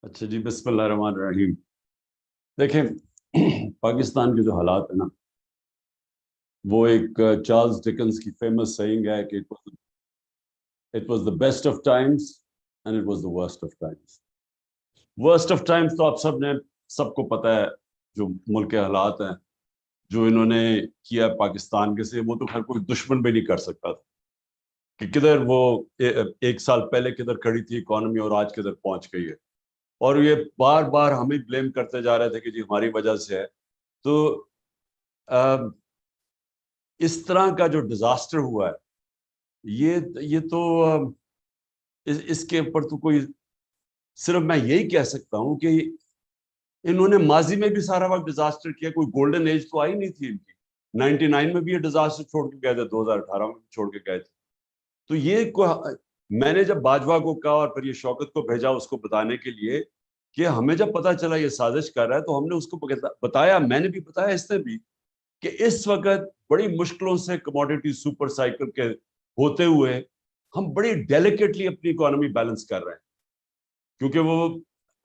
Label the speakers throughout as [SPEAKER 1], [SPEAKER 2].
[SPEAKER 1] اچھا جی، بسم اللہ الرحمن الرحیم۔ دیکھیں پاکستان کے جو حالات ہیں نا، وہ ایک چارلز ڈکنس کی فیمس سیئنگ ہے کہ it was the best of Times and it was the worst of Times. Worst of Times تو آپ سب کو پتہ ہے، جو ملک کے حالات ہیں، جو انہوں نے کیا پاکستان کے سے، وہ تو خیر کوئی دشمن بھی نہیں کر سکتا تھا کہ کدھر وہ ایک سال پہلے کدھر کھڑی تھی اکانومی اور آج کدھر پہنچ گئی ہے، اور یہ بار بار ہمیں بلیم کرتے جا رہے تھے کہ جی ہماری وجہ سے ہے۔ تو اس طرح کا جو ڈیزاسٹر ہوا ہے، یہ تو اس کے اوپر تو کوئی، صرف میں یہی کہہ سکتا ہوں کہ انہوں نے ماضی میں بھی سارا وقت ڈیزاسٹر کیا، کوئی گولڈن ایج تو آئی نہیں تھی ان کی۔ 99 میں بھی یہ ڈیزاسٹر چھوڑ کے گئے تھے، 2018 میں بھی چھوڑ کے گئے تھے۔ تو میں نے جب باجوہ کو کہا اور پھر یہ شوکت کو بھیجا اس کو بتانے کے لیے کہ ہمیں جب پتا چلا یہ سازش کر رہا ہے، تو ہم نے اس کو بتایا، میں نے بھی بتایا اس نے بھی، کہ اس وقت بڑی مشکلوں سے کموڈیٹی سپر سائیکل کے ہوتے ہوئے ہم بڑی ڈیلیکیٹلی اپنی اکانومی بیلنس کر رہے ہیں، کیونکہ وہ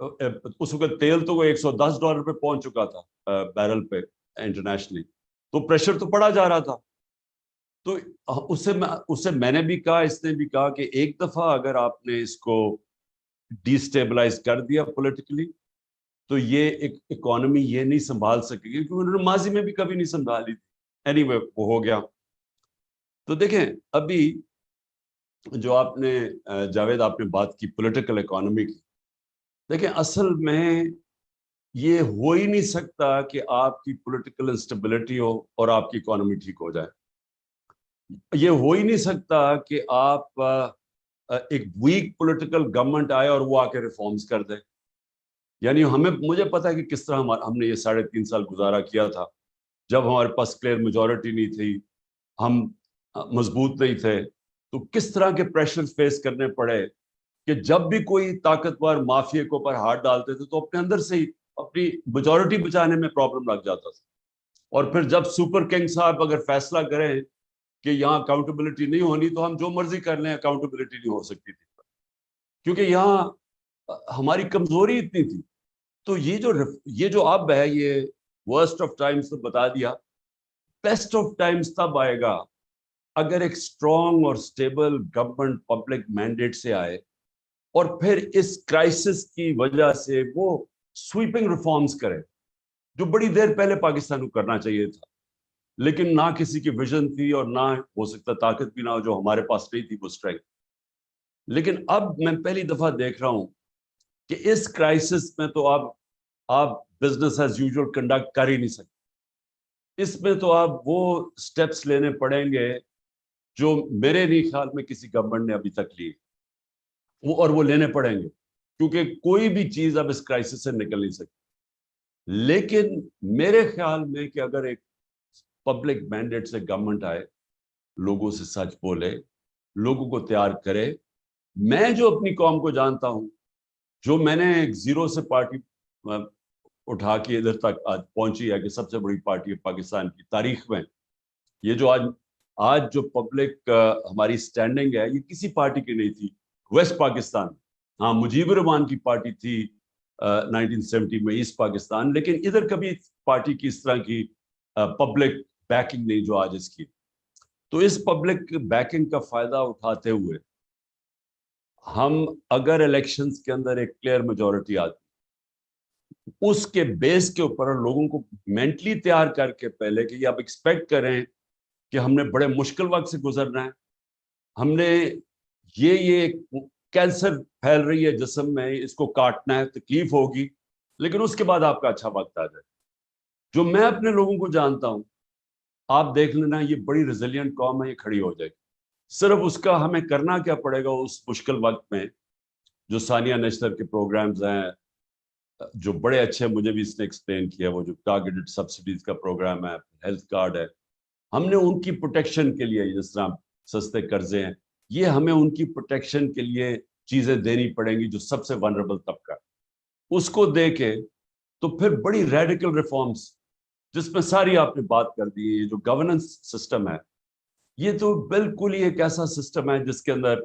[SPEAKER 1] اس وقت تیل تو وہ $110 پہ پہنچ چکا تھا بیرل پہ انٹرنیشنلی، تو پریشر تو پڑا جا رہا تھا۔ تو اس سے میں نے بھی کہا، اس نے بھی کہا کہ ایک دفعہ اگر آپ نے اس کو ڈی اسٹیبلائز کر دیا پولیٹیکلی، تو یہ ایک اکانومی یہ نہیں سنبھال سکے گی، کیونکہ انہوں نے ماضی میں بھی کبھی نہیں سنبھالی تھی۔ اینی وے وہ ہو گیا۔ تو دیکھیں ابھی جو آپ نے جاوید آپ نے بات کی پولیٹیکل اکانومی کی، دیکھیں اصل میں یہ ہو ہی نہیں سکتا کہ آپ کی پولیٹیکل انسٹیبلٹی ہو اور آپ کی اکانومی ٹھیک ہو جائے۔ یہ ہو ہی نہیں سکتا کہ آپ ایک ویک پولیٹیکل گورنمنٹ آئے اور وہ آ کے ریفارمز کر دے۔ یعنی مجھے پتا ہے کہ کس طرح ہم نے یہ 3.5 سال گزارا کیا تھا، جب ہمارے پاس کلیئر میجورٹی نہیں تھی، ہم مضبوط نہیں تھے، تو کس طرح کے پریشر فیس کرنے پڑے کہ جب بھی کوئی طاقتور مافیا کو پر ہاتھ ڈالتے تھے تو اپنے اندر سے ہی اپنی میجورٹی بچانے میں پرابلم لگ جاتا تھا۔ اور پھر جب سپر کنگ صاحب اگر فیصلہ کریں کہ یہاں اکاؤنٹیبلٹی نہیں ہونی، تو ہم جو مرضی کر لیں، اکاؤنٹیبلٹی نہیں ہو سکتی تھی، کیونکہ یہاں ہماری کمزوری اتنی تھی۔ تو یہ جو اب ہے، یہ ورسٹ آف ٹائمز تو بتا دیا، بیسٹ آف ٹائمز تب آئے گا اگر ایک اسٹرانگ اور اسٹیبل گورنمنٹ پبلک مینڈیٹ سے آئے، اور پھر اس کرائسس کی وجہ سے وہ سویپنگ ریفارمز کرے، جو بڑی دیر پہلے پاکستان کو کرنا چاہیے تھا، لیکن نہ کسی کی ویژن تھی اور نہ ہو سکتا طاقت بھی نہ ہو، جو ہمارے پاس نہیں تھی وہ اسٹرینتھ۔ لیکن اب میں پہلی دفعہ دیکھ رہا ہوں کہ اس کرائسس میں تو آپ بزنس ایز یوزول کنڈکٹ کر ہی نہیں سکتے۔ اس میں تو آپ وہ سٹیپس لینے پڑیں گے جو میرے نہیں خیال میں کسی گورنمنٹ نے ابھی تک لی، اور وہ لینے پڑیں گے، کیونکہ کوئی بھی چیز اب اس کرائسس سے نکل نہیں سکتی۔ لیکن میرے خیال میں کہ اگر ایک پبلک مینڈیٹ سے گورنمنٹ آئے، لوگوں سے سچ بولے، لوگوں کو تیار کرے، میں جو اپنی قوم کو جانتا ہوں، جو میں نے ایک زیرو سے پارٹی اٹھا کے ادھر تک آج پہنچی ہے کہ سب سے بڑی پارٹی ہے پاکستان کی تاریخ میں، یہ جو آج جو پبلک ہماری سٹینڈنگ ہے، یہ کسی پارٹی کی نہیں تھی ویسٹ پاکستان۔ ہاں مجیب الرحمان کی پارٹی تھی 1970 میں ایسٹ پاکستان، لیکن ادھر کبھی پارٹی کی اس طرح کی پبلک بیکنگ نہیں جو آج اس کی۔ تو اس پبلک بیکنگ کا فائدہ اٹھاتے ہوئے ہم اگر الیکشنز کے اندر ایک کلیئر میجورٹی آتی، اس کے بیس کے اوپر لوگوں کو مینٹلی تیار کر کے پہلے کہ یہ آپ ایکسپیکٹ کریں کہ ہم نے بڑے مشکل وقت سے گزرنا ہے، ہم نے یہ کینسر پھیل رہی ہے جسم میں، اس کو کاٹنا ہے، تکلیف ہوگی، لیکن اس کے بعد آپ کا اچھا وقت آ جائے۔ جو میں اپنے لوگوں کو جانتا ہوں، آپ دیکھ لینا، یہ بڑی ریزیلینٹ قوم ہے، یہ کھڑی ہو جائے گی۔ صرف اس کا ہمیں کرنا کیا پڑے گا اس مشکل وقت میں، جو ثانیہ نشتر کے پروگرامز ہیں، جو بڑے اچھے، مجھے بھی اس نے ایکسپلین کیا، وہ جو ٹارگیٹڈ سبسڈیز کا پروگرام ہے، ہیلتھ کارڈ ہے، ہم نے ان کی پروٹیکشن کے لیے، جس طرح سستے قرضے ہیں، یہ ہمیں ان کی پروٹیکشن کے لیے چیزیں دینی پڑیں گی، جو سب سے ونربل طبقہ، اس کو دے کے تو پھر بڑی ریڈیکل ریفارمز، جس میں ساری آپ نے بات کر دی۔ یہ جو گورننس سسٹم ہے، یہ تو بالکل ہی ایک ایسا سسٹم ہے جس کے اندر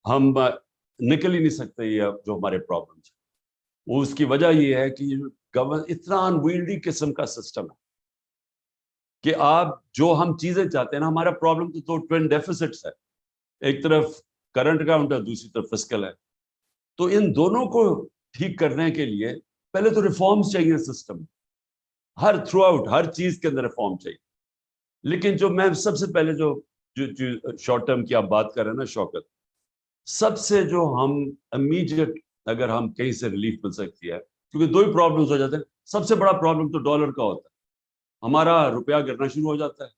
[SPEAKER 1] ہم نکل ہی نہیں سکتے، یہ جو ہمارے پرابلمس ہیں۔ وہ اس کی وجہ یہ ہے کہ اتنا انویلڈی قسم کا سسٹم ہے کہ آپ جو ہم چیزیں چاہتے ہیں نا, ہمارا پرابلم تو ٹوین ڈیفیسٹس ہے, ایک طرف کرنٹ اکاؤنٹ ہے, دوسری طرف فسکل ہے. تو ان دونوں کو ٹھیک کرنے کے لیے پہلے تو ریفارمز چاہیے سسٹم, ہر تھرو آؤٹ ہر چیز کے اندر ریفارم چاہیے. لیکن جو میں سب سے پہلے جو شارٹ ٹرم کی آپ بات کر رہے ہیں نا شوکت, سب سے جو ہم امیڈیٹ اگر ہم کہیں سے ریلیف مل سکتی ہے, کیونکہ دو ہی پرابلمز ہو جاتے ہیں. سب سے بڑا پرابلم تو ڈالر کا ہوتا ہے, ہمارا روپیہ گرنا شروع ہو جاتا ہے,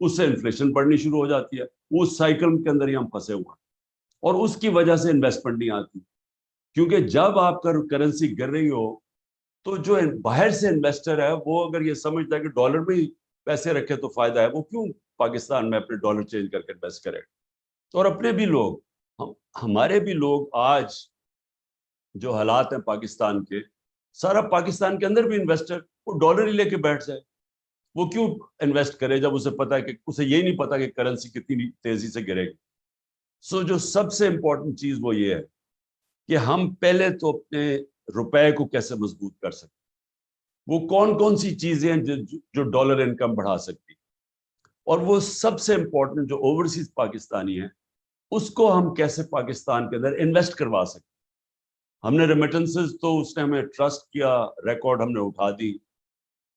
[SPEAKER 1] اس سے انفلیشن بڑھنی شروع ہو جاتی ہے, اس سائیکل کے اندر ہی ہم پھنسے ہوئے ہیں, اور اس کی وجہ سے انویسٹمنٹ نہیں آتی. کیونکہ جب آپ کا کرنسی گر رہی ہو تو جو باہر سے انویسٹر ہے وہ اگر یہ سمجھتا ہے کہ ڈالر میں ہی پیسے رکھے تو فائدہ ہے, وہ کیوں پاکستان میں اپنے ڈالر چینج کر کے انویسٹ کرے. اور اپنے بھی لوگ, ہمارے بھی لوگ آج جو حالات ہیں پاکستان کے, سارا پاکستان کے اندر بھی انویسٹر وہ ڈالر ہی لے کے بیٹھ جائے. وہ کیوں انویسٹ کرے جب اسے پتا ہے کہ اسے یہ نہیں پتا کہ کرنسی کتنی تیزی سے گرے گی. سو جو سب سے امپورٹنٹ چیز وہ یہ ہے کہ ہم پہلے تو اپنے روپے کو کیسے مضبوط کر سکتے, وہ کون کون سی چیزیں ہیں جو ڈالر انکم بڑھا سکتی, اور وہ سب سے امپورٹنٹ جو اوورسیز پاکستانی ہیں اس کو ہم کیسے پاکستان کے اندر انویسٹ کروا سکتے. ہم نے ریمیٹنسز تو اس نے ہمیں ٹرسٹ کیا, ریکارڈ ہم نے اٹھا دی.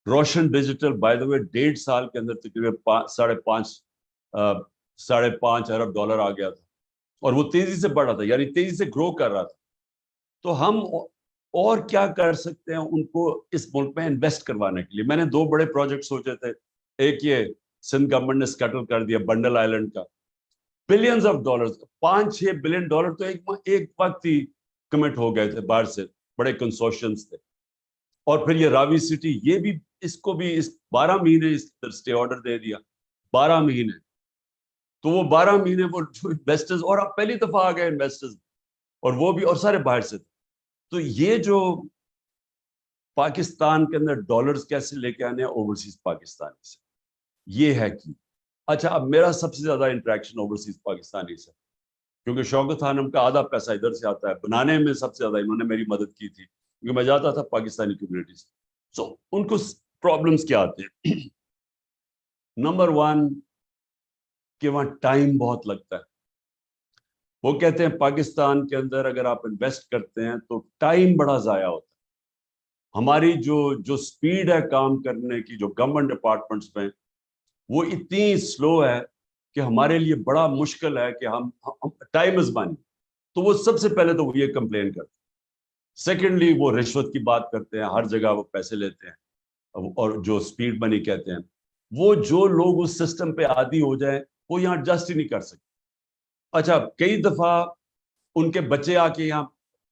[SPEAKER 1] روشن ڈیجیٹل بائی دا وے 1.5 سال کے اندر تقریباً 5.5 ارب ڈالر آ گیا تھا, اور وہ تیزی سے بڑھ رہا تھا, یعنی تیزی سے گرو کر رہا تھا. تو ہم اور کیا کر سکتے ہیں ان کو اس ملک میں انویسٹ کروانے کے لیے. میں نے 2 بڑے پروجیکٹ سوچے تھے. ایک یہ سندھ گورنمنٹ نے سکیٹل کر دیا بنڈل آئلینڈ کا, billions of dollar, 5-6 billion dollar تو ایک وقت ہی کمٹ ہو گئے تھے باہر سے, بڑے کنسورشنز تھے. اور پھر یہ راوی سٹی, یہ بھی اس کو بھی 12 مہینے اس اسٹے آرڈر دے دیا, 12 مہینے. تو وہ 12 مہینے وہ انویسٹرز, اور اب پہلی دفعہ آ گئے انویسٹرز, اور وہ بھی اور سارے باہر سے تھے. تو یہ جو پاکستان کے اندر ڈالرز کیسے لے کے آنے ہیں اوورسیز پاکستانی سے, یہ ہے کہ اچھا اب میرا سب سے زیادہ انٹریکشن اوورسیز پاکستانی سے, کیونکہ شوکت خانم کا آدھا پیسہ ادھر سے آتا ہے, بنانے میں سب سے زیادہ انہوں نے میری مدد کی تھی, کیونکہ میں جاتا تھا پاکستانی کمیونٹی سے. سو ان کو پرابلمس کیا آتے ہیں. نمبر 1 کہ وہاں ٹائم بہت لگتا ہے. وہ کہتے ہیں پاکستان کے اندر اگر آپ انویسٹ کرتے ہیں تو ٹائم بڑا ضائع ہوتا ہے. ہماری جو سپیڈ ہے کام کرنے کی, جو گورنمنٹ ڈپارٹمنٹس میں, وہ اتنی سلو ہے کہ ہمارے لیے بڑا مشکل ہے کہ ہم ٹائم از منی. تو وہ سب سے پہلے تو وہ یہ کمپلین کرتے ہیں. سیکنڈلی وہ رشوت کی بات کرتے ہیں, ہر جگہ وہ پیسے لیتے ہیں, اور جو سپیڈ منی کہتے ہیں, وہ جو لوگ اس سسٹم پہ عادی ہو جائیں وہ یہاں ایڈجسٹ ہی نہیں کر سکتے. اچھا کئی دفعہ ان کے بچے آ کے یہاں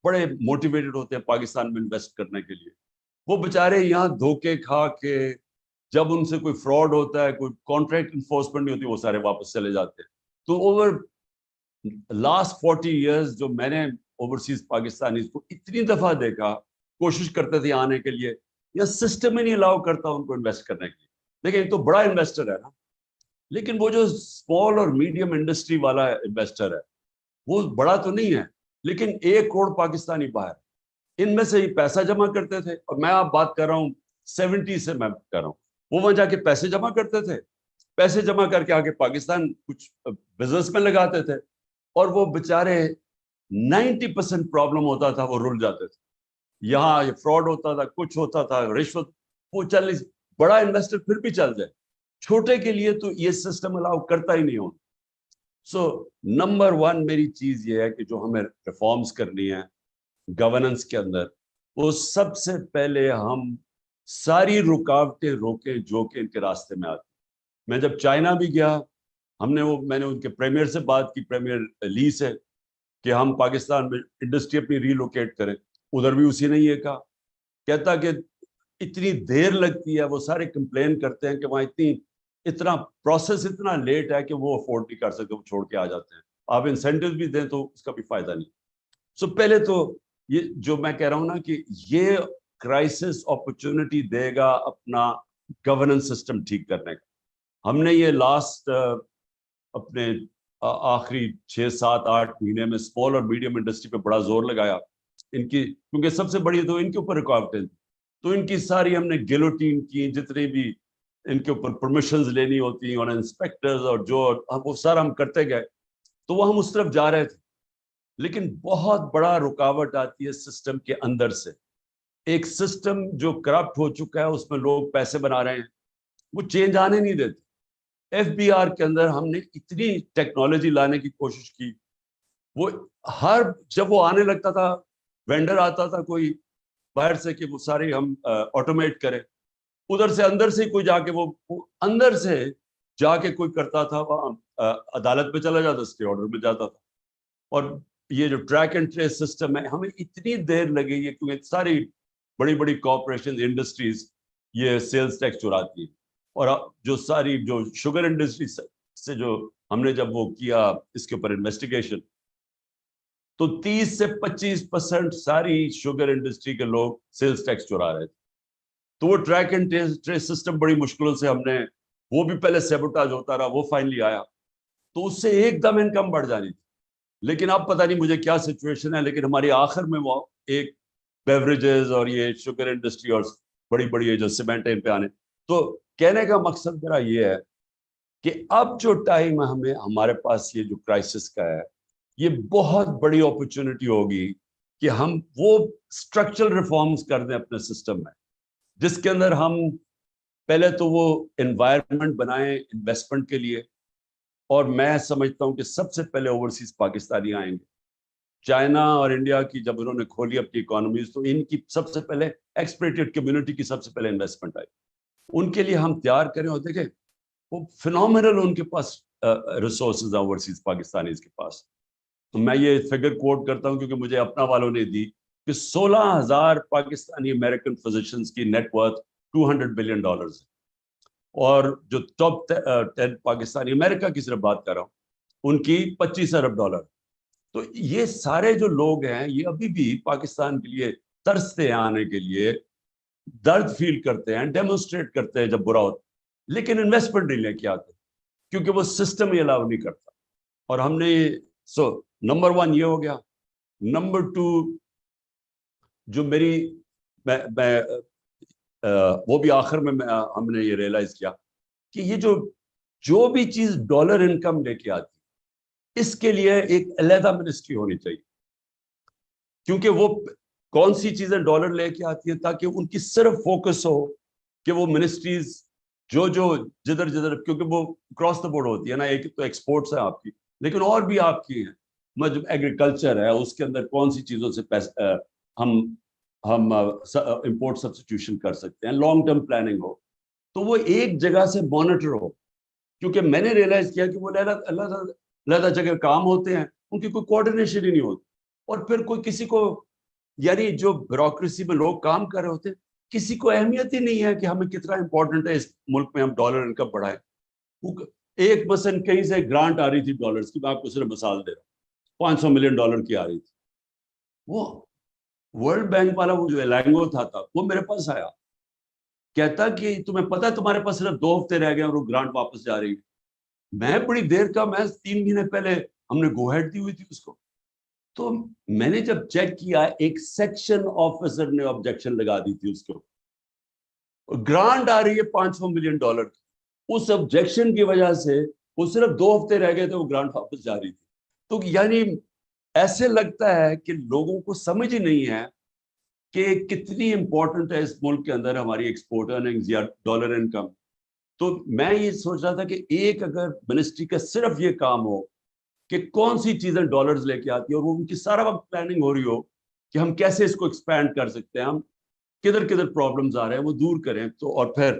[SPEAKER 1] بڑے موٹیویٹڈ ہوتے ہیں پاکستان میں انویسٹ کرنے کے لیے, وہ بےچارے یہاں دھوکے کھا کے جب ان سے کوئی فراڈ ہوتا ہے, کوئی کانٹریکٹ انفورسمنٹ نہیں ہوتی, وہ سارے واپس چلے جاتے ہیں. تو اوور لاسٹ 40 ایئرز جو میں نے اوورسیز پاکستانی کو اتنی دفعہ دیکھا کوشش کرتے تھے آنے کے لیے, یا سسٹم ہی نہیں الاؤ کرتا ان کو انویسٹ کرنے کے لیے. لیکن ایک تو بڑا انویسٹر ہے نا, لیکن وہ جو اسمال اور میڈیم انڈسٹری والا انویسٹر ہے وہ بڑا تو نہیں ہے, لیکن 1 کروڑ پاکستانی باہر, ان میں سے ہی پیسہ جمع کرتے تھے. اور میں آپ بات کر رہا ہوں 70 سے میں کر رہا ہوں, وہ وہاں جا کے پیسے جمع کرتے تھے, پیسے جمع کر کے آگے پاکستان کچھ بزنس میں لگاتے تھے, اور وہ بےچارے 90% پرابلم ہوتا تھا, وہ رل جاتے تھے. یہاں یہ فراڈ ہوتا تھا, کچھ ہوتا تھا, رشوت, وہ چل نہیں. بڑا انویسٹر پھر بھی چل جائے, چھوٹے کے لیے تو یہ سسٹم الاؤ کرتا ہی نہیں ہوتا. سو نمبر 1 میری چیز یہ ہے کہ جو ہمیں ریفارمز کرنی ہے گورننس کے اندر, وہ سب سے پہلے ہم ساری رکاوٹیں روکیں جو کہ ان کے راستے میں آتی. میں جب چائنا بھی گیا, میں نے ان کے پریمیئر سے بات کی, پریمیئر لی سے, کہ ہم پاکستان میں انڈسٹری اپنی ریلوکیٹ کریں. ادھر بھی اسی نے یہ کہا, کہتا کہ اتنی دیر لگتی ہے, وہ سارے کمپلین کرتے ہیں کہ وہاں اتنا پروسیس اتنا لیٹ ہے کہ وہ افورڈ نہیں کر سکتے, وہ چھوڑ کے آ جاتے ہیں. آپ انسینٹیو بھی دیں تو اس کا بھی فائدہ نہیں. سو پہلے تو یہ جو میں کہہ رہا ہوں نا کہ یہ کرائسس اپرچونٹی دے گا اپنا گورننس سسٹم ٹھیک کرنے کا. ہم نے یہ لاسٹ اپنے آخری 6-7-8 مہینے میں اسمال اور میڈیم انڈسٹری پہ بڑا زور لگایا, ان کی کیونکہ سب سے بڑی تو ان کے اوپر رکاوٹیں تھیں، تو ان کی ساری ہم نے گیلوٹین کی، جتنے بھی ان کے اوپر پرمیشنز لینی ہوتی اور انسپیکٹرز اور جو وہ سارا ہم کرتے گئے، تو وہ ہم اس طرف جا رہے تھے. لیکن بہت بڑا رکاوٹ آتی ہے سسٹم کے اندر سے. ایک سسٹم جو کرپٹ ہو چکا ہے، اس میں لوگ پیسے بنا رہے ہیں، وہ چینج آنے نہیں دیتے. ایف بی آر کے اندر ہم نے اتنی ٹیکنالوجی لانے کی کوشش کی، وہ جب وہ آنے لگتا تھا، وینڈر آتا تھا کوئی باہر سے کہ وہ سارے ہم آٹومیٹ کریں، ادھر سے اندر سے کوئی جا کے وہ اندر سے جا کے کوئی کرتا تھا، وہاں عدالت میں چلا جاتا، اسٹے آرڈر میں جاتا تھا. اور یہ جو ٹریک اینڈ ٹریس سسٹم ہے، ہمیں اتنی دیر لگی ہے کیونکہ ساری بڑی بڑی کارپوریشن انڈسٹریز یہ سیلز ٹیکس چراتی ہے. اور جو ساری جو شوگر انڈسٹری سے جو ہم نے جب وہ کیا اس کے اوپر انویسٹیگیشن، تو 30 سے 25% ساری شوگر انڈسٹری کے لوگ سیلز ٹیکس چرا رہے تھے. تو وہ ٹریک اینڈ ٹریس سسٹم بڑی مشکلوں سے ہم نے، وہ بھی پہلے سیبوٹاج ہوتا رہا، وہ فائنلی آیا، تو اس سے ایک دم انکم بڑھ جانی تھی. لیکن اب پتہ نہیں مجھے کیا سچویشن ہے، لیکن ہماری آخر میں وہ ایک بیوریجز اور یہ شوگر انڈسٹری اور بڑی بڑی جو سیمنٹ ان پہ آنے. تو کہنے کا مقصد میرا یہ ہے کہ اب جو ٹائم ہمیں ہمارے پاس یہ جو کرائسس کا ہے، یہ بہت بڑی اپرچونٹی ہوگی کہ ہم وہ اسٹرکچرل ریفارمز کر دیں اپنے سسٹم میں، جس کے اندر ہم پہلے تو وہ انوائرمنٹ بنائیں انویسٹمنٹ کے لیے. اور میں سمجھتا ہوں کہ سب سے پہلے اوورسیز پاکستانی آئیں گے. چائنا اور انڈیا کی جب انہوں نے کھولی اپنی اکانومیز، تو ان کی سب سے پہلے ایکسپریٹڈ کمیونٹی کی سب سے پہلے انویسٹمنٹ آئی. ان کے لیے ہم تیار کریں. اور دیکھیں وہ فنومینل ان کے پاس ریسورسز ہیں اوورسیز پاکستانیز کے پاس. تو میں یہ فگر کوٹ کرتا ہوں کیونکہ مجھے اپنا والوں نے دی کہ 16,000 پاکستانی امریکن فزیشنز کی نیٹ ورتھ $200 بلین ہے. اور جو ٹاپ 10 پاکستانی، امریکہ کی صرف بات کر رہا ہوں، ان کی $25 ارب. تو یہ سارے جو لوگ ہیں یہ ابھی بھی پاکستان کے لیے ترستے ہیں آنے کے لیے، درد فیل کرتے ہیں، ڈیمونسٹریٹ کرتے ہیں جب برا ہوتا، لیکن انویسٹمنٹ نہیں لے کے آتے کیونکہ وہ سسٹم ہی الاؤ نہیں کرتا. اور ہم نے نمبر 1 یہ ہو گیا. نمبر 2 جو میری وہ بھی آخر میں ہم نے یہ ریئلائز کیا کہ یہ جو بھی چیز ڈالر انکم لے کے آتی، اس کے لیے ایک علیحدہ منسٹری ہونی چاہیے. کیونکہ وہ کون سی چیزیں ڈالر لے کے آتی ہیں، تاکہ ان کی صرف فوکس ہو کہ وہ منسٹریز جو جدھر کیونکہ وہ کراس دا بورڈ ہوتی ہے نا. ایک تو ایکسپورٹس ہیں آپ کی، لیکن اور بھی آپ کی ہیں. ایگریکلچر ہے، اس کے اندر کون سی چیزوں سے ہم امپورٹ سبسٹیوشن کر سکتے ہیں، لانگ ٹرم پلاننگ ہو، تو وہ ایک جگہ سے مانیٹر ہو. کیونکہ میں نے ریئلائز کیا کہ وہ علیحدہ جگہ کام ہوتے ہیں، ان کی کوئی کوآرڈینیشن ہی نہیں ہوتی. اور پھر کوئی کسی کو، یعنی جو بیوروکریسی میں لوگ کام کر رہے ہوتے ہیں، کسی کو اہمیت ہی نہیں ہے کہ ہمیں کتنا امپورٹنٹ ہے اس ملک میں ہم ڈالر انکم بڑھائیں. ایک مثلاً کہیں سے گرانٹ آ رہی تھی ڈالرز کی، میں آپ کو صرف مثال دے رہا ہوں، $500 ملین کی آ رہی تھی. وہ ورلڈ بینک والا وہ جو ایلانگو تھا وہ میرے پاس آیا، کہتا کہ تمہیں پتا ہے تمہارے پاس صرف 2 ہفتے رہ گئے اور وہ گرانٹ واپس جا رہی ہے. میں بڑی دیر کا، میں 3 مہینے پہلے ہم نے گو ہیڈ دی ہوئی تھی اس کو. تو میں نے جب چیک کیا، ایک سیکشن آفیسر نے آبجیکشن لگا دی تھی اس کو، گرانٹ آ رہی ہے $500 ملین کی. اس آبجیکشن کی وجہ سے وہ صرف 2 ہفتے رہ گئے تھے، وہ گرانٹ واپس جا رہی تھی. تو یعنی ایسے لگتا ہے کہ لوگوں کو سمجھ ہی نہیں ہے کہ کتنی امپورٹنٹ ہے اس ملک کے اندر ہماری ایکسپورٹ ارننگز یا ڈالر انکم. تو میں یہ سوچ رہا تھا کہ ایک اگر منسٹری کا صرف یہ کام ہو کہ کون سی چیزیں ڈالرز لے کے آتی ہیں، اور وہ ان کی سارا وقت پلاننگ ہو رہی ہو کہ ہم کیسے اس کو ایکسپینڈ کر سکتے ہیں، ہم کدھر پرابلمز آ رہے ہیں وہ دور کریں. تو اور پھر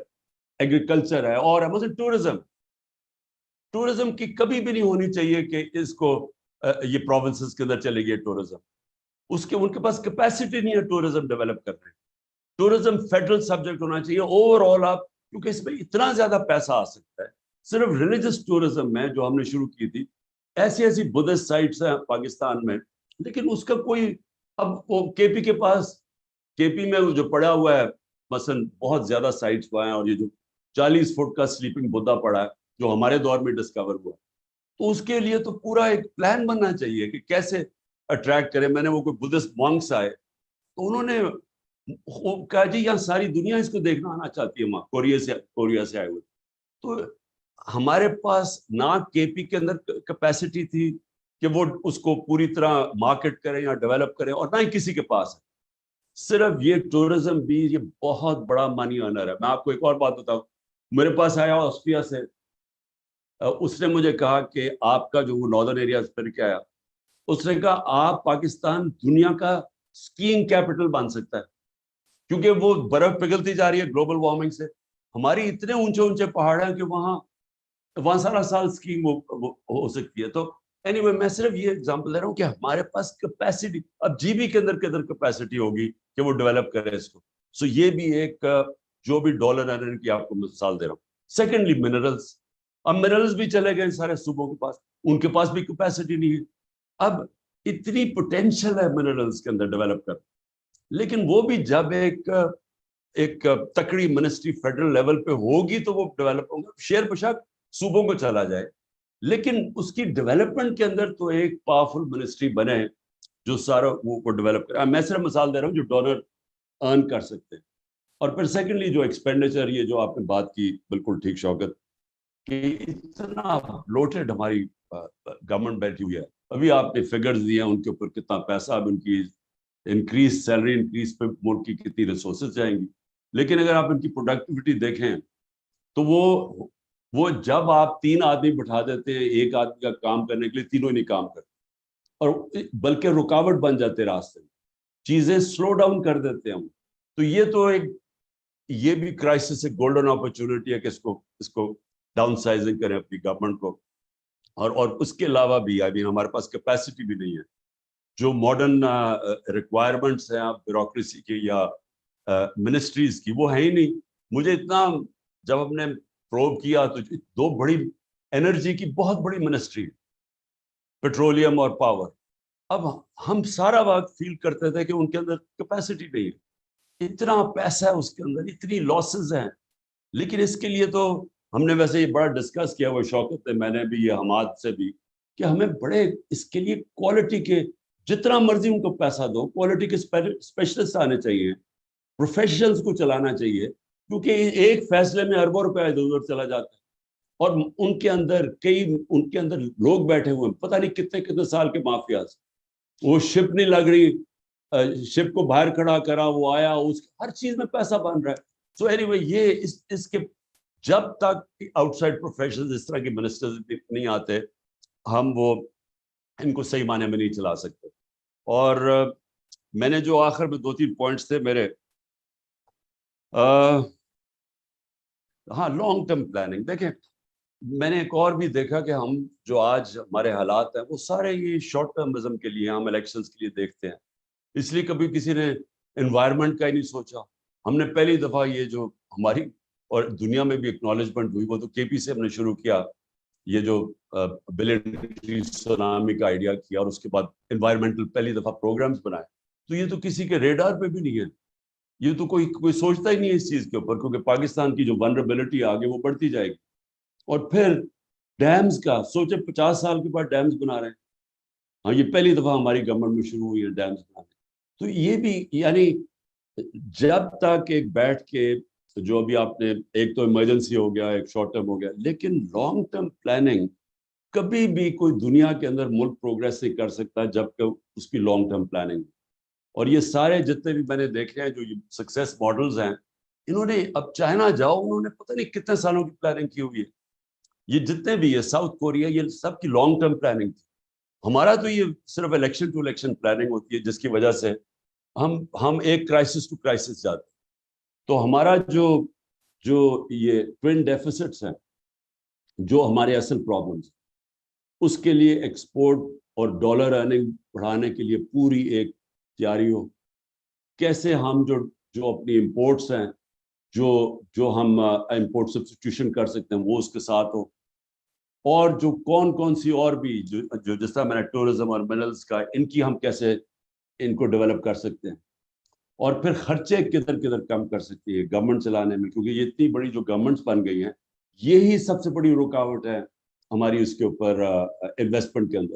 [SPEAKER 1] ایگریکلچر ہے، اور ہے مثلا ٹورزم کی کبھی بھی نہیں ہونی چاہیے کہ اس کو یہ پروونسز کے اندر چلے گئے ٹورزم. ان کے پاس کیپیسٹی نہیں ہے ٹورزم ڈیولپ کرنے. ٹورزم فیڈرل سبجیکٹ ہونا چاہیے اوور آل آپ، کیونکہ اس میں اتنا زیادہ پیسہ آ سکتا ہے. صرف ریلیجس ٹورزم میں جو ہم نے شروع کی تھی، ایسی بدھسٹ سائٹس ہیں پاکستان میں، لیکن اس کا کوئی، اب وہ کے پی کے پاس، کے پی میں جو پڑا ہوا ہے مثلا بہت زیادہ سائٹس پائے ہیں، اور یہ جو 40 فٹ کا سلیپنگ بدھا پڑا ہے جو ہمارے دور میں ڈسکور ہوا، تو اس کے لیے تو پورا ایک پلان بننا چاہیے کہ کیسے اٹریکٹ کریں. میں نے وہ کوئی بدھسٹ مونکس آئے تو انہوں نے کہا جی یہاں ساری دنیا اس کو دیکھنا آنا چاہتی ہے, کوریا سے آئے ہوئے. تو ہمارے پاس نہ کے پی کے اندر کیپیسٹی تھی کہ وہ اس کو پوری طرح مارکیٹ کریں یا ڈیولپ کریں, اور نہ ہی کسی کے پاس ہے. صرف یہ ٹورزم بھی یہ بہت بڑا منی ارنر ہے. میں آپ کو ایک اور بات بتاؤں, میرے پاس آیا آسٹریا سے, اس نے مجھے کہا کہ آپ کا جو وہ ناردرن ایریا پھر کے آیا, اس نے کہا آپ پاکستان دنیا کا اسکیئنگ کیپٹل بن سکتا ہے, کیونکہ وہ برف پگھلتی جا رہی ہے گلوبل وارمنگ سے. ہماری اتنے اونچے اونچے پہاڑ ہیں کہ وہاں سارا سال اسکیئنگ ہو سکتی ہے. تو اینی وے میں صرف یہ ایگزامپل دے رہا ہوں کہ ہمارے پاس کیپیسٹی, اب جی بی کے اندر کیپیسٹی ہوگی کہ وہ ڈیولپ کرے اس کو. سو یہ بھی ایک جو بھی ڈالر ارنر کی آپ کو مثال دے رہا ہوں. سیکنڈلی منرلس, اب منرلس بھی چلے گئے سارے صوبوں کے پاس, ان کے پاس بھی کیپیسٹی نہیں ہے. اب اتنی پوٹینشیل ہے منرلس کے اندر ڈیولپ کر, لیکن وہ بھی جب ایک تکڑی منسٹری فیڈرل لیول پہ ہوگی تو وہ ڈیولپ ہوگا. شیر بشک صوبوں کو چلا جائے, لیکن اس کی ڈیولپمنٹ کے اندر تو ایک پاورفل منسٹری بنے جو سارا وہ ڈیولپ کرے. میں صرف مثال دے رہا ہوں جو ڈالر ارن کر سکتے ہیں. اور پھر سیکنڈلی جو ایکسپینڈیچر, یہ جو آپ نے بات کی بالکل ٹھیک شوکت, کہ اتنا بلوٹڈ ہماری گورنمنٹ بیٹھی ہوئی ہے. ابھی آپ نے فگرز دیے ہیں ان کے اوپر کتنا پیسہ, اب ان کی انکریز سیلری انکریز پہ ملک کی کتنی ریسورسز جائیں گی. لیکن اگر آپ ان کی پروڈکٹیوٹی دیکھیں تو وہ جب آپ 3 آدمی بٹھا دیتے ہیں ایک آدمی کا کام کرنے کے لیے, تینوں ہی نہیں کام کرتے, اور بلکہ رکاوٹ بن جاتے راستے میں, چیزیں سلو ڈاؤن کر دیتے ہیں. تو یہ بھی کرائسس ایک گولڈن اپرچونٹی ہے کہ اس کو ڈاؤن سائزنگ کریں اپنی گورنمنٹ کو. اور اس کے علاوہ بھی ہمارے پاس کیپیسٹی بھی نہیں ہے. جو ماڈرن ریکوائرمنٹس ہیں بیوروکریسی کی یا منسٹریز کی, وہ ہے ہی نہیں. مجھے اتنا, جب ہم نے پروب کیا تو 2 بڑی انرجی کی بہت بڑی منسٹری, پیٹرولیم اور پاور, اب ہم سارا وقت فیل کرتے تھے کہ ان کے اندر کیپیسٹی نہیں ہے. اتنا پیسہ ہے اس کے اندر, اتنی لاسز ہیں. لیکن اس کے لیے تو ہم نے ویسے یہ بڑا ڈسکس کیا وہ شوکت, میں نے بھی, یہ حماد سے بھی, کہ ہمیں بڑے اس کے لیے کوالٹی کے, جتنا مرضی ان کو پیسہ دو, کوالٹی کے اسپیشلسٹ آنے چاہیے, پروفیشنلز کو چلانا چاہیے, کیونکہ ایک فیصلے میں اربوں روپے ادھر ادھر چلا جاتا ہے. اور ان کے اندر لوگ بیٹھے ہوئے ہیں, پتہ نہیں کتنے سال کے مافیاز. وہ شپ نہیں لگ رہی, شپ کو باہر کھڑا کرا, وہ آیا, ہر چیز میں پیسہ بن رہا ہے. سو اینی وے یہ اس کے جب تک آؤٹ سائڈ پروفیشنل اس طرح کے منسٹرز نہیں آتے, ہم ان کو صحیح معنی میں نہیں چلا سکتے. اور میں نے جو آخر میں 2-3 پوائنٹس تھے میرے, ہاں لانگ ٹرم پلاننگ. دیکھیں میں نے ایک اور بھی دیکھا کہ ہم جو آج ہمارے حالات ہیں وہ سارے یہ شارٹ ٹرمزم کے لیے, ہم الیکشنز کے لیے دیکھتے ہیں, اس لیے کبھی کسی نے انوائرمنٹ کا ہی نہیں سوچا. ہم نے پہلی دفعہ یہ جو ہماری اور دنیا میں بھی اکنالجمنٹ ہوئی, وہ تو کے پی سے ہم نے شروع کیا, یہ جو بلین ٹری سونامی کا آئیڈیا کیا, اور اس کے بعد انوائرمنٹل پہلی دفعہ پروگرامز بنائے. تو یہ تو کسی کے ریڈار پہ بھی نہیں ہے, یہ تو کوئی سوچتا ہی نہیں ہے اس چیز کے اوپر, کیونکہ پاکستان کی جو ولنریبلٹی آگے وہ بڑھتی جائے گی. اور پھر ڈیمز کا سوچے, 50 سال کے بعد ڈیمز بنا رہے ہیں. ہاں یہ پہلی دفعہ ہماری گورنمنٹ میں شروع ہوئی ہے ڈیمز بنانے. تو یہ بھی یعنی جب تک ایک بیٹھ کے, جو ابھی آپ نے, ایک تو ایمرجنسی ہو گیا, ایک شارٹ ٹرم ہو گیا, لیکن لانگ ٹرم پلاننگ کبھی بھی کوئی دنیا کے اندر ملک پروگریس نہیں کر سکتا جب کہ اس کی لانگ ٹرم پلاننگ. اور یہ سارے جتنے بھی میں نے دیکھے ہیں جو سکسیس ماڈلز ہیں, انہوں نے, اب چائنا جاؤ, انہوں نے پتہ نہیں کتنے سالوں کی پلاننگ کی ہوئی ہے. یہ جتنے بھی ہے, ساؤتھ کوریا, یہ سب کی لانگ ٹرم پلاننگ تھی. ہمارا تو یہ صرف الیکشن ٹو الیکشن پلاننگ ہوتی ہے, جس کی وجہ سے ہم ایک کرائسس ٹو کرائسس جاتے ہیں. تو ہمارا جو یہ ٹوین ڈیفیسٹس ہیں, جو ہمارے اصل پرابلمس, اس کے لیے ایکسپورٹ اور ڈالر ارننگ بڑھانے کے لیے پوری ایک تیاری ہو. کیسے ہم جو اپنی امپورٹس ہیں, جو ہم امپورٹ سبسٹیٹیوشن کر سکتے ہیں, وہ اس کے ساتھ ہو. اور جو کون سی اور بھی جو جس طرح میں نے ٹورزم اور منرلس کا, ان کی ہم کیسے ان کو ڈیولپ کر سکتے ہیں. اور پھر خرچے کدھر کم کر سکتی ہے گورنمنٹ چلانے میں, کیونکہ یہ اتنی بڑی جو گورنمنٹس بن گئی ہیں, یہی سب سے بڑی رکاوٹ ہے ہماری اس کے اوپر انویسٹمنٹ کے اندر.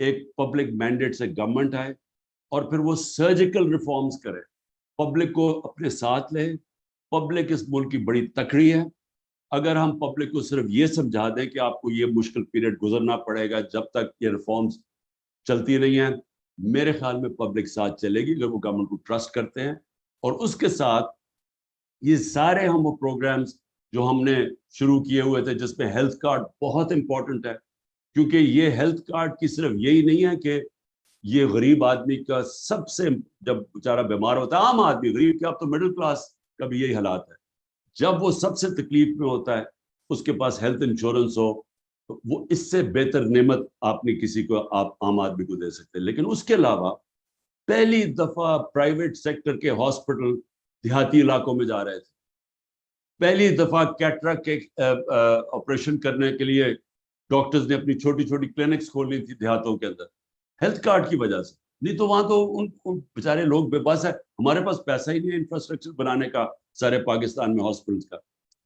[SPEAKER 1] ایک پبلک مینڈیٹ سے گورنمنٹ آئے اور پھر وہ سرجیکل ریفارمز کرے, پبلک کو اپنے ساتھ لے. پبلک اس ملک کی بڑی تکڑی ہے. اگر ہم پبلک کو صرف یہ سمجھا دیں کہ آپ کو یہ مشکل پیریڈ گزرنا پڑے گا جب تک یہ ریفارمز چلتی نہیں ہیں, میرے خیال میں پبلک ساتھ چلے گی اگر وہ گورنمنٹ کو ٹرسٹ کرتے ہیں. اور اس کے ساتھ یہ سارے ہم وہ پروگرامز جو ہم نے شروع کیے ہوئے تھے, جس میں ہیلتھ کارڈ بہت امپورٹنٹ ہے, کیونکہ یہ ہیلتھ کارڈ کی صرف یہی نہیں ہے کہ یہ غریب آدمی کا سب سے, جب بیچارہ بیمار ہوتا ہے, عام آدمی, غریب کیا, اب تو مڈل کلاس کا بھی یہی حالات ہے, جب وہ سب سے تکلیف میں ہوتا ہے اس کے پاس ہیلتھ انشورنس ہو, وہ اس سے بہتر نعمت آپ نے کسی کو, آپ عام آدمی کو دے سکتے ہیں. لیکن اس کے علاوہ پہلی دفعہ پرائیویٹ سیکٹر کے ہاسپٹل دیہاتی علاقوں میں جا رہے تھے. پہلی دفعہ کیٹرک کے آپریشن کرنے کے لیے ڈاکٹرز نے اپنی چھوٹی چھوٹی کلینکس کھولنی تھی دیہاتوں کے اندر, ہیلتھ کارڈ کی وجہ سے. نہیں تو وہاں تو ان بیچارے لوگ بے بس ہے, ہمارے پاس پیسہ ہی نہیں ہے انفراسٹرکچر بنانے کا سارے پاکستان میں ہاسپٹلس کا.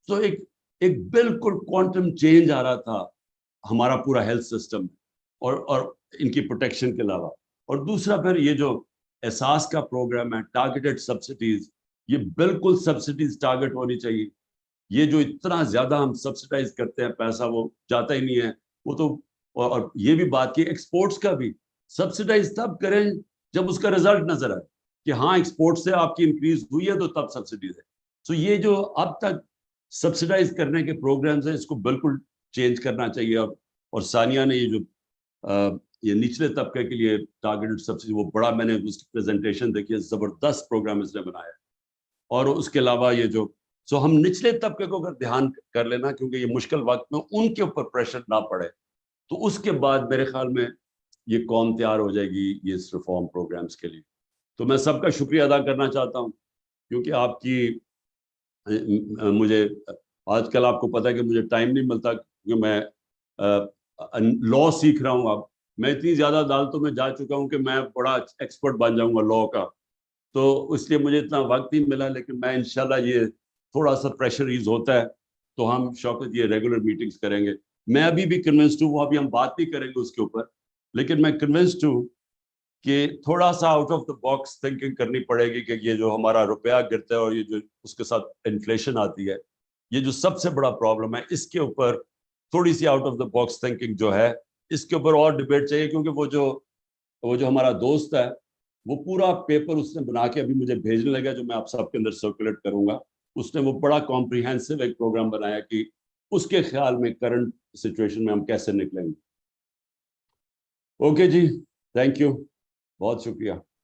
[SPEAKER 1] تو ایک بالکل کوانٹم چینج آ رہا تھا ہمارا پورا ہیلتھ سسٹم اور ان کی پروٹیکشن کے علاوہ. اور دوسرا پھر یہ جو احساس کا پروگرام ہے, ٹارگیٹڈ سبسڈیز, یہ بالکل سبسڈیز ٹارگیٹ ہونی چاہیے. یہ جو اتنا زیادہ ہم سبسڈائز کرتے ہیں پیسہ, وہ جاتا ہی نہیں ہے. وہ تو, اور یہ بھی بات کی ایکسپورٹس کا بھی سبسڈائز تب کریں جب اس کا رزلٹ نظر آئے کہ ہاں ایکسپورٹ سے آپ کی انکریز ہوئی ہے, تو تب سبسڈیز ہے. تو یہ جو اب تک سبسڈائز کرنے کے پروگرامز ہیں, اس کو بالکل چینج کرنا چاہیے. اور ثانیہ نے یہ جو یہ نچلے طبقے کے لیے ٹارگیٹڈ سبسڈی, وہ بڑا, میں نے اس کی پریزنٹیشن دیکھی ہے, زبردست پروگرام اس نے بنایا. اور اس کے علاوہ یہ جو ہم نچلے طبقے کو اگر دھیان کر لینا, کیونکہ یہ مشکل وقت میں ان کے اوپر پریشر نہ پڑے, تو اس کے بعد میرے خیال میں یہ قوم تیار ہو جائے گی یہ اس ریفارم پروگرامز کے لیے. تو میں سب کا شکریہ ادا کرنا چاہتا ہوں, کیونکہ آپ کی, مجھے آج کل آپ کو پتہ ہے کہ مجھے ٹائم نہیں ملتا, کیونکہ میں لاء سیکھ رہا ہوں. اب میں اتنی زیادہ عدالتوں میں جا چکا ہوں کہ میں بڑا ایکسپرٹ بن جاؤں گا لاء کا, تو اس لیے مجھے اتنا وقت نہیں ملا. لیکن میں انشاءاللہ یہ تھوڑا سا پریشر ایز ہوتا ہے تو ہم شوکت یہ ریگولر میٹنگز کریں گے. میں ابھی بھی کنونسڈ ہوں, وہ ابھی ہم بات نہیں کریں گے اس کے اوپر, لیکن میں کنونسڈ ہوں کہ تھوڑا سا out of the box thinking کرنی پڑے گی, کہ یہ جو ہمارا روپیہ گرتا ہے اور یہ جو اس کے ساتھ انفلیشن آتی ہے, یہ جو سب سے بڑا پرابلم ہے, اس کے اوپر تھوڑی سی out of the box thinking جو ہے, اس کے اوپر اور ڈیبیٹ چاہیے. کیونکہ وہ جو ہمارا دوست ہے, وہ پورا پیپر اس نے بنا کے ابھی مجھے بھیجنے لگا, جو میں آپ سب کے اندر سرکولیٹ کروں گا. اس نے وہ بڑا کمپریہنسو ایک پروگرام بنایا کہ اس کے خیال میں کرنٹ سچویشن میں ہم کیسے نکلیں گے. اوکے جی, تھینک یو, بہت شکریہ.